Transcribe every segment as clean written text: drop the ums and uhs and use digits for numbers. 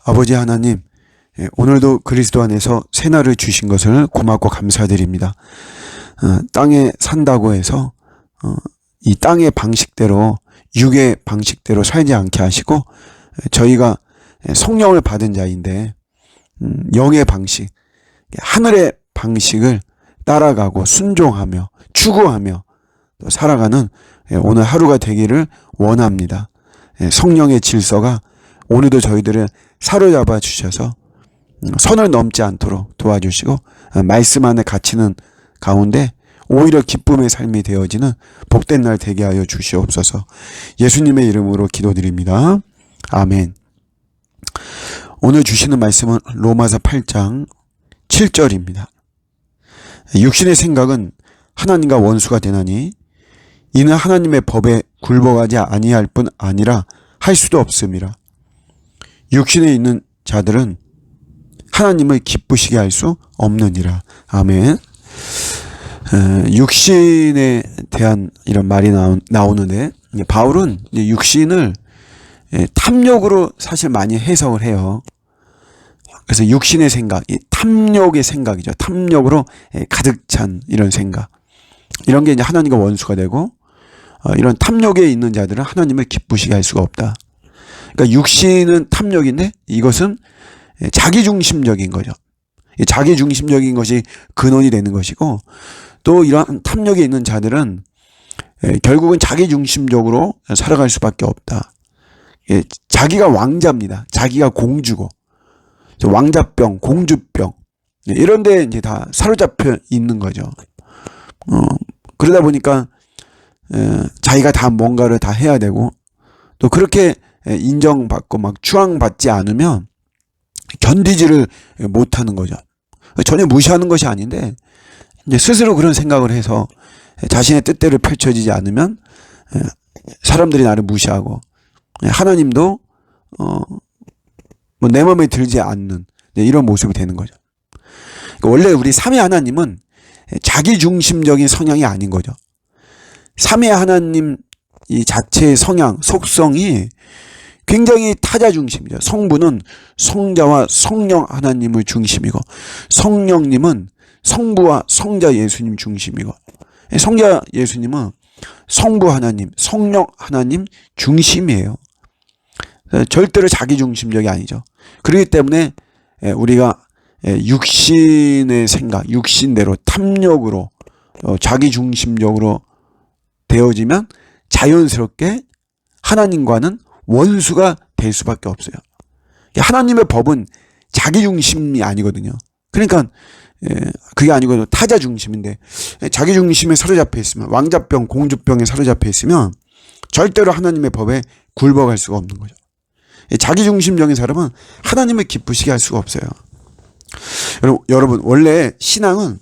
아버지 하나님, 오늘도 그리스도 안에서 새날을 주신 것을 고맙고 감사드립니다. 땅에 산다고 해서 이 땅의 방식대로, 육의 방식대로 살지 않게 하시고, 저희가 성령을 받은 자인데 영의 방식, 하늘의 방식을 따라가고 순종하며 추구하며 또 살아가는 오늘 하루가 되기를 원합니다. 성령의 질서가 오늘도 저희들을 사로잡아 주셔서 선을 넘지 않도록 도와주시고, 말씀 안에 갇히는 가운데 오히려 기쁨의 삶이 되어지는 복된 날 되게 하여 주시옵소서. 예수님의 이름으로 기도드립니다. 아멘. 오늘 주시는 말씀은 로마서 8장 7절입니다. 육신의 생각은 하나님과 원수가 되나니 이는 하나님의 법에 굴복하지 아니할 뿐 아니라 할 수도 없음이라. 육신에 있는 자들은 하나님을 기쁘시게 할 수 없느니라. 아멘. 육신에 대한 이런 말이 나오는데, 바울은 육신을 탐욕으로 사실 많이 해석을 해요. 그래서 육신의 생각, 탐욕의 생각이죠. 탐욕으로 가득 찬 이런 생각. 이런 게 이제 하나님과 원수가 되고, 이런 탐욕에 있는 자들은 하나님을 기쁘시게 할 수가 없다. 그러니까 육신은 탐욕인데 이것은 자기중심적인 거죠. 자기중심적인 것이 근원이 되는 것이고, 또 이러한 탐욕에 있는 자들은 결국은 자기중심적으로 살아갈 수밖에 없다. 자기가 왕자입니다. 자기가 공주고, 왕자병, 공주병, 이런 데 이제 다 사로잡혀 있는 거죠. 그러다 보니까 자기가 다 뭔가를 다 해야 되고, 또 그렇게 인정받고 막 추앙받지 않으면 견디지를 못하는 거죠. 전혀 무시하는 것이 아닌데, 이제 스스로 그런 생각을 해서 자신의 뜻대로 펼쳐지지 않으면 사람들이 나를 무시하고, 하나님도 뭐 내 마음에 들지 않는 이런 모습이 되는 거죠. 그러니까 원래 우리 삼위 하나님은 자기중심적인 성향이 아닌 거죠. 삼위 하나님 이 자체의 성향, 속성이 굉장히 타자 중심이죠. 성부는 성자와 성령 하나님을 중심이고, 성령님은 성부와 성자 예수님 중심이고, 성자 예수님은 성부 하나님, 성령 하나님 중심이에요. 절대로 자기중심적이 아니죠. 그렇기 때문에 우리가 육신의 생각, 육신대로 탐욕으로 자기중심적으로 되어지면 자연스럽게 하나님과는 원수가 될 수밖에 없어요. 하나님의 법은 자기중심이 아니거든요. 그러니까 그게 아니고 타자중심인데, 자기중심에 사로잡혀 있으면, 왕자병, 공주병에 사로잡혀 있으면 절대로 하나님의 법에 굴복할 수가 없는 거죠. 자기중심적인 사람은 하나님을 기쁘시게 할 수가 없어요. 여러분, 원래 신앙은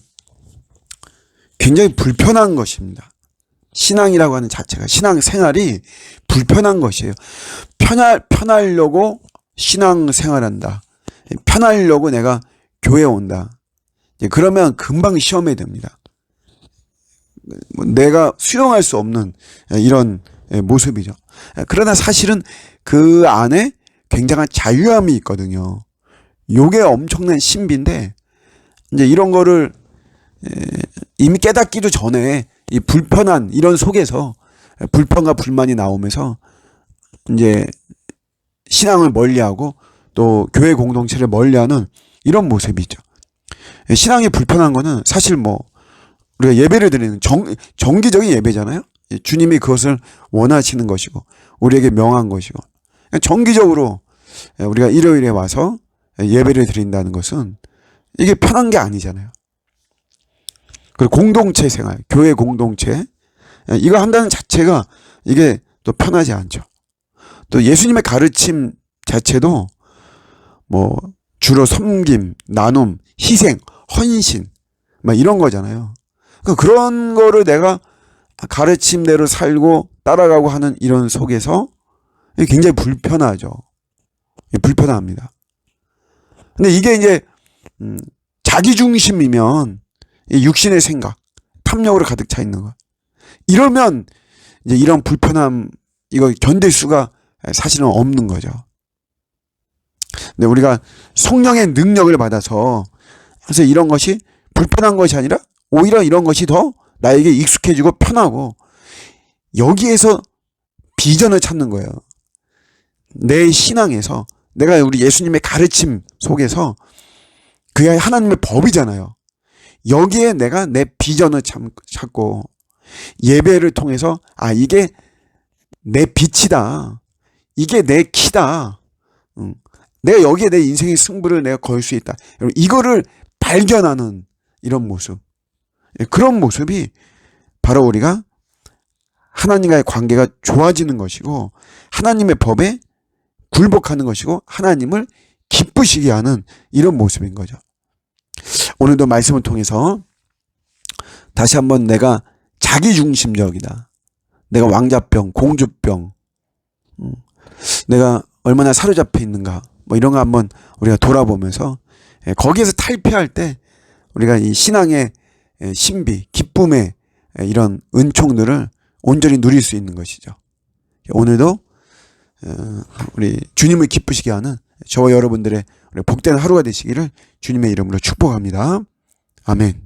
굉장히 불편한 것입니다. 신앙이라고 하는 자체가, 신앙 생활이 불편한 것이에요. 편하려고 신앙 생활한다. 편하려고 내가 교회 온다. 그러면 금방 시험에 듭니다. 내가 수용할 수 없는 이런 모습이죠. 그러나 사실은 그 안에 굉장한 자유함이 있거든요. 요게 엄청난 신비인데, 이제 이런 거를 이미 깨닫기도 전에 이 불편한 이런 속에서 불편과 불만이 나오면서 이제 신앙을 멀리하고 또 교회 공동체를 멀리하는 이런 모습이죠. 신앙이 불편한 거는 사실 뭐 우리가 예배를 드리는 정기적인 예배잖아요. 주님이 그것을 원하시는 것이고 우리에게 명한 것이고, 정기적으로 우리가 일요일에 와서 예배를 드린다는 것은 이게 편한 게 아니잖아요. 그리고 공동체 생활, 교회 공동체, 이거 한다는 자체가 이게 또 편하지 않죠. 또 예수님의 가르침 자체도 뭐 주로 섬김, 나눔, 희생, 헌신 막 이런 거잖아요. 그런 거를 내가 가르침대로 살고 따라가고 하는 이런 속에서 굉장히 불편하죠. 불편합니다. 근데 이게 이제 자기중심이면 육신의 생각, 탐욕으로 가득 차 있는 거, 이러면 이제 이런 불편함 이거 견딜 수가 사실은 없는 거죠. 근데 우리가 성령의 능력을 받아서 그래서 이런 것이 불편한 것이 아니라 오히려 이런 것이 더 나에게 익숙해지고 편하고 여기에서 비전을 찾는 거예요. 내 신앙에서 내가 우리 예수님의 가르침 속에서 그게 하나님의 법이잖아요. 여기에 내가 내 비전을 찾고 예배를 통해서 이게 내 빛이다. 이게 내 키다. 내가 여기에 내 인생의 승부를 내가 걸 수 있다. 이거를 발견하는 이런 모습. 그런 모습이 바로 우리가 하나님과의 관계가 좋아지는 것이고 하나님의 법에 굴복하는 것이고 하나님을 기쁘시게 하는 이런 모습인 거죠. 오늘도 말씀을 통해서 다시 한번 내가 자기중심적이다. 내가 왕자병, 공주병, 내가 얼마나 사로잡혀 있는가 뭐 이런 거 한번 우리가 돌아보면서 거기에서 탈피할 때 우리가 이 신앙의 신비, 기쁨의 이런 은총들을 온전히 누릴 수 있는 것이죠. 오늘도 우리 주님을 기쁘시게 하는 저와 여러분들의 복된 하루가 되시기를 주님의 이름으로 축복합니다. 아멘.